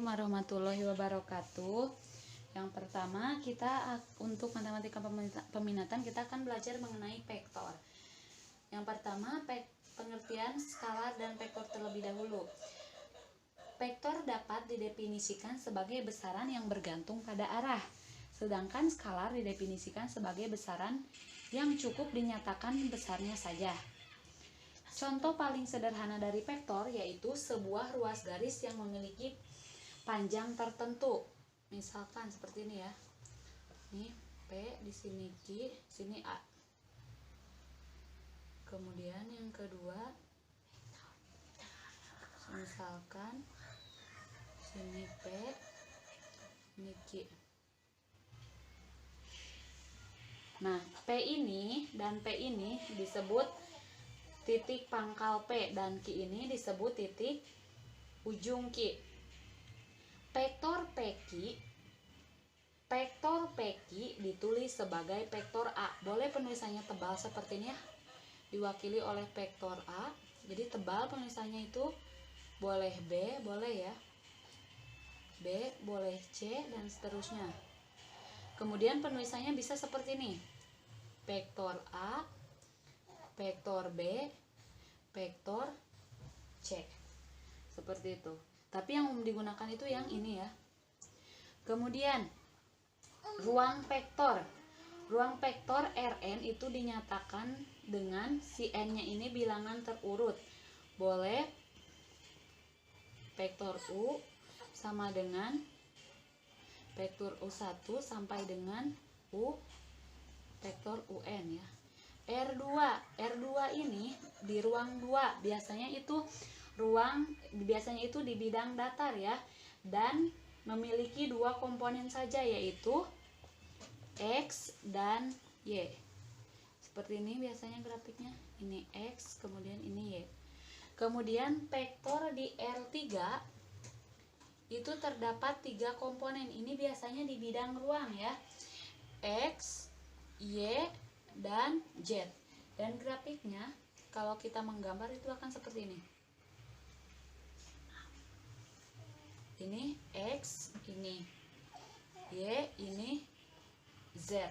warahmatullahi wabarakatuh. Yang pertama, kita untuk matematika peminatan kita akan belajar mengenai vektor. Yang pertama, pengertian skalar dan vektor terlebih dahulu. Vektor dapat didefinisikan sebagai besaran yang bergantung pada arah, sedangkan skalar didefinisikan sebagai besaran yang cukup dinyatakan besarnya saja. Contoh paling sederhana dari vektor yaitu sebuah ruas garis yang memiliki panjang tertentu. Misalkan seperti ini ya. Ini P, di sini Q, sini A. Kemudian yang kedua, misalkan sini P, ini Q. Nah, P ini dan P ini disebut titik pangkal P dan Q ini disebut titik ujung Q. Vektor PQ ditulis sebagai vektor A. Boleh penulisannya tebal seperti ini ya. Diwakili oleh vektor A. Jadi tebal penulisannya itu boleh B, boleh ya. B, boleh C dan seterusnya. Kemudian penulisannya bisa seperti ini. Vektor A, vektor B, vektor C. Seperti itu. Tapi yang digunakan itu yang ini ya. Kemudian ruang vektor. Ruang vektor Rn itu dinyatakan dengan si n-nya ini bilangan terurut. Boleh vektor U sama dengan vektor U1 sampai dengan U vektor UN ya. R2 ini di ruang 2 biasanya itu di bidang datar ya, dan memiliki dua komponen saja yaitu X dan Y. Seperti ini biasanya grafiknya, ini X kemudian ini Y. Kemudian vektor di R3 itu terdapat 3 komponen, ini biasanya di bidang ruang ya, X, Y, dan Z. Dan grafiknya kalau kita menggambar itu akan seperti ini. Ini X, ini Y, ini Z.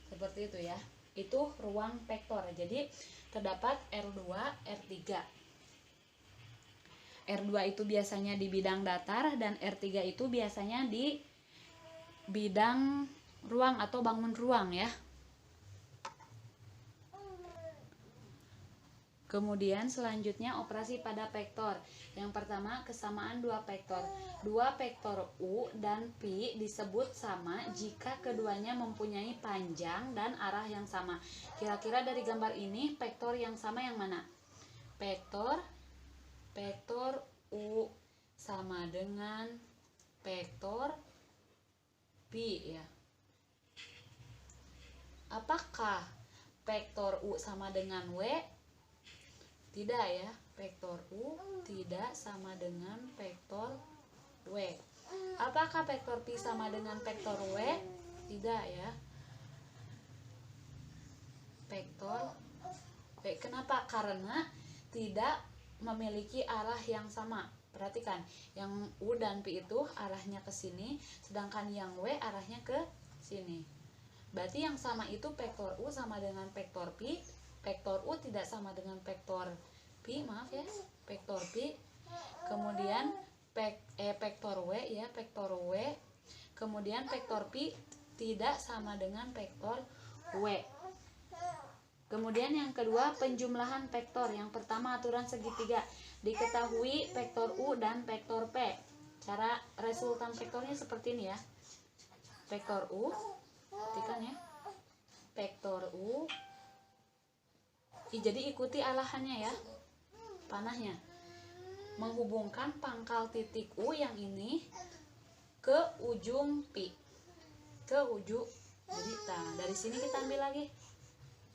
Seperti itu ya. Itu ruang vektor. Jadi terdapat R2, R3. R2 itu biasanya di bidang datar dan R3 itu biasanya di bidang ruang atau bangun ruang ya. Kemudian selanjutnya operasi pada vektor. Yang pertama, kesamaan dua vektor. Dua vektor U dan Pi disebut sama jika keduanya mempunyai panjang dan arah yang sama. Kira-kira dari gambar ini vektor yang sama yang mana? Vektor U sama dengan vektor Pi ya. Apakah vektor U sama dengan W? Tidak ya, vektor U tidak sama dengan vektor W. Apakah vektor Pi sama dengan vektor W? Tidak ya. Vektor W. Kenapa? Karena tidak memiliki arah yang sama. Perhatikan, yang U dan Pi itu arahnya ke sini, sedangkan yang W arahnya ke sini. Berarti yang sama itu vektor U sama dengan vektor Pi. Vektor U tidak sama dengan vektor Pi, maaf ya, vektor Pi. Kemudian vektor W ya, vektor W. Kemudian vektor Pi tidak sama dengan vektor W. Kemudian yang kedua, penjumlahan vektor. Yang pertama, aturan segitiga. Diketahui vektor U dan vektor P. Cara resultan vektornya seperti ini ya. Vektor U, perhatikan ya. Vektor U. Jadi ikuti arahannya ya, panahnya. Menghubungkan pangkal titik U yang ini ke ujung Pi. Ke ujung. Jadi dari sini kita ambil lagi.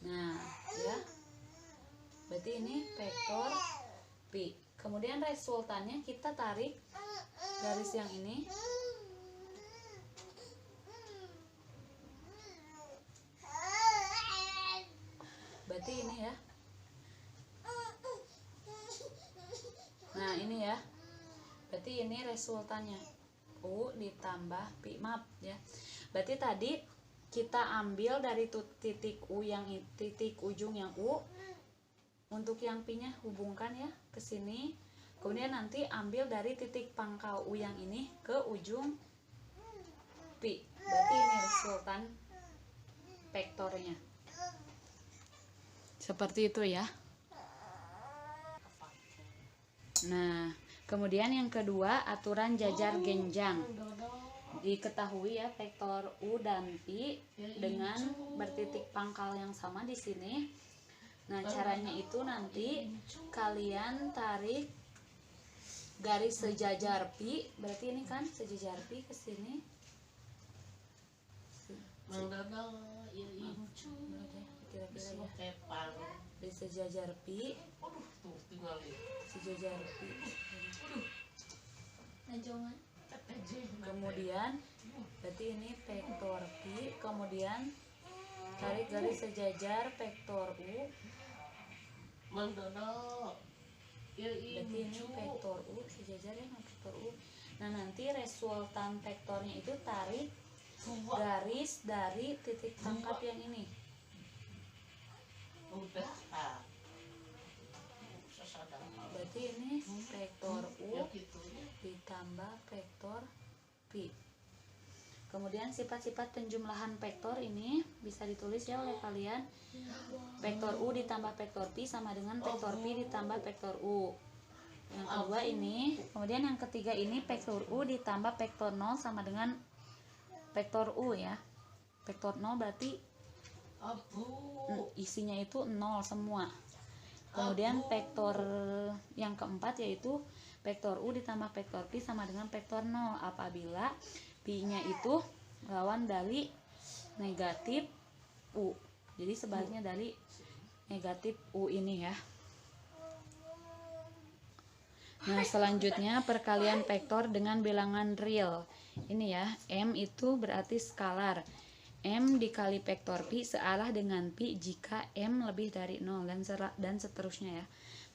Nah, ya. Berarti ini vektor Pi. Kemudian resultannya kita tarik garis yang ini. Berarti ini ya. Nah, ini ya. Berarti ini resultannya. U ditambah pi, maaf ya. Berarti tadi kita ambil dari titik U yang titik ujung yang U, untuk yang pi-nya hubungkan ya ke sini. Kemudian nanti ambil dari titik pangkal U yang ini ke ujung pi. Berarti ini resultan vektornya. Seperti itu ya. Nah, kemudian yang kedua, aturan jajar genjang. Diketahui ya, vektor U dan pi dengan bertitik pangkal yang sama di sini. Nah, caranya itu nanti kalian tarik garis sejajar pi, berarti ini kan sejajar pi ke sini. Kira-kira ya. Di sejajar pi. Sejajar pi. Kemudian berarti ini vektor pi, kemudian tarik garis sejajar vektor U. Berarti ini vektor U, sejajar ya vektor U. Nah, nanti resultan vektornya itu tarik garis dari titik tangkap yang ini. Berarti ini vektor U ditambah vektor pi. Kemudian sifat-sifat penjumlahan vektor ini bisa ditulis ya oleh kalian. Vektor U ditambah vektor pi sama dengan vektor pi ditambah vektor U. Yang kedua ini, kemudian yang ketiga ini vektor U ditambah vektor 0 sama dengan vektor U ya. Vektor 0 berarti isinya itu 0 semua. Kemudian vektor yang keempat yaitu vektor U ditambah vektor pi sama dengan vektor 0 apabila pi-nya itu lawan dari negatif U. Jadi sebaliknya dari negatif U ini ya. Nah, selanjutnya perkalian vektor dengan bilangan real. Ini ya, M itu berarti skalar. M dikali vektor pi searah dengan pi jika M lebih dari 0 dan seterusnya ya.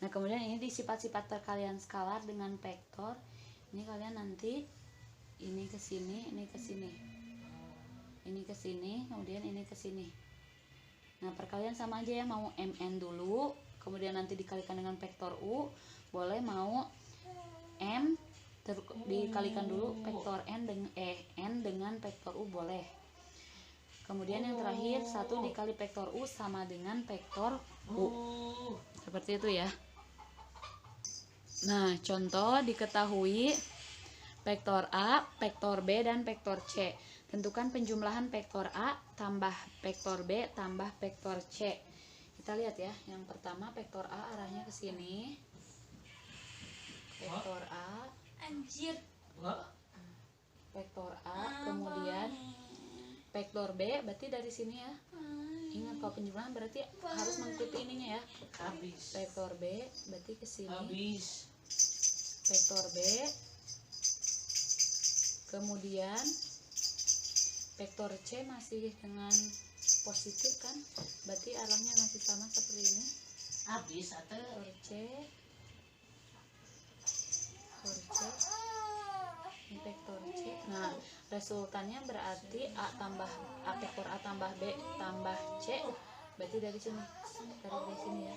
Nah, kemudian ini di sifat-sifat perkalian skalar dengan vektor. Ini kalian nanti ini ke sini, ini ke sini. Ini ke sini, kemudian ini ke sini. Nah, perkalian sama aja ya, mau MN dulu, kemudian nanti dikalikan dengan vektor U, boleh mau M dikalikan dulu vektor N dengan vektor U boleh. Kemudian yang terakhir 1 dikali vektor U sama dengan vektor U. Seperti itu ya. Nah, contoh diketahui vektor A, vektor B, dan vektor C. Tentukan penjumlahan vektor A tambah vektor B tambah vektor C. Kita lihat ya, yang pertama vektor A arahnya ke sini. Vektor A, vektor A, kemudian vektor B berarti dari sini ya. Ingat kalau penjumlahan berarti harus mengikuti ininya ya. Vektor B berarti ke sini. Vektor B, kemudian vektor C masih dengan positif kan, berarti arahnya masih sama seperti ini. Vektor C, ini vektor C. Nah, resultannya berarti vektor A tambah B tambah C, berarti dari sini, tarik dari sini ya.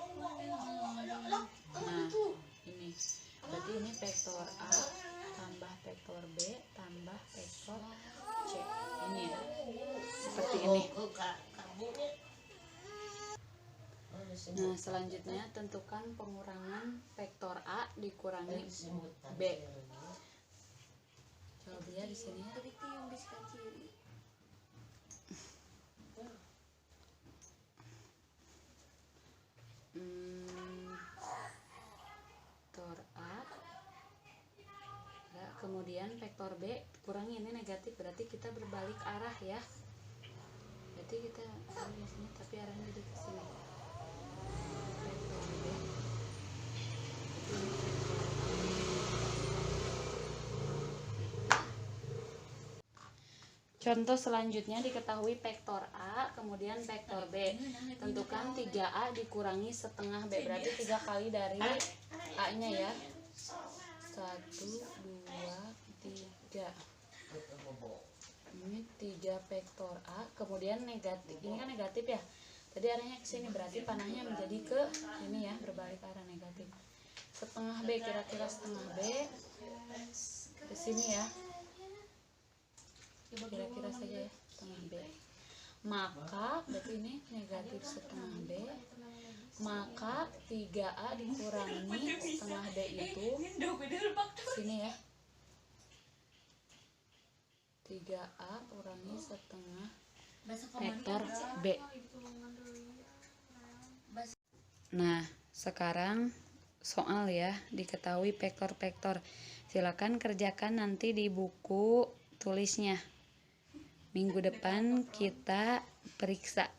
Nah, ini berarti ini vektor A tambah vektor B tambah vektor C. Ini ya, seperti ini. Nah, selanjutnya tentukan pengurangan vektor A dikurangi B. Coba ya di sini ya. Vektor A ya, kemudian vektor B kurangi ini negatif, berarti kita berbalik arah ya. Berarti kita di sini tapi arahnya jadi ke sini. Vektor B. Contoh selanjutnya diketahui vektor A kemudian vektor B. Tentukan 3A dikurangi setengah B, berarti 3 kali dari A nya ya. 1, 2, 3. Ini 3 vektor A, kemudian negatif. Ini kan negatif ya. Tadi arahnya ke sini, berarti panahnya menjadi ke ini ya, berbalik arah negatif. Setengah B, kira-kira setengah B ke sini ya. Kira-kira saja ya, setengah B. Maka berarti ini negatif setengah B. Maka 3A dikurangi setengah B itu sini ya. 3A kurangi setengah vektor B. Nah, sekarang soal ya, diketahui vektor-vektor. Silakan kerjakan nanti di buku tulisnya. Minggu depan kita periksa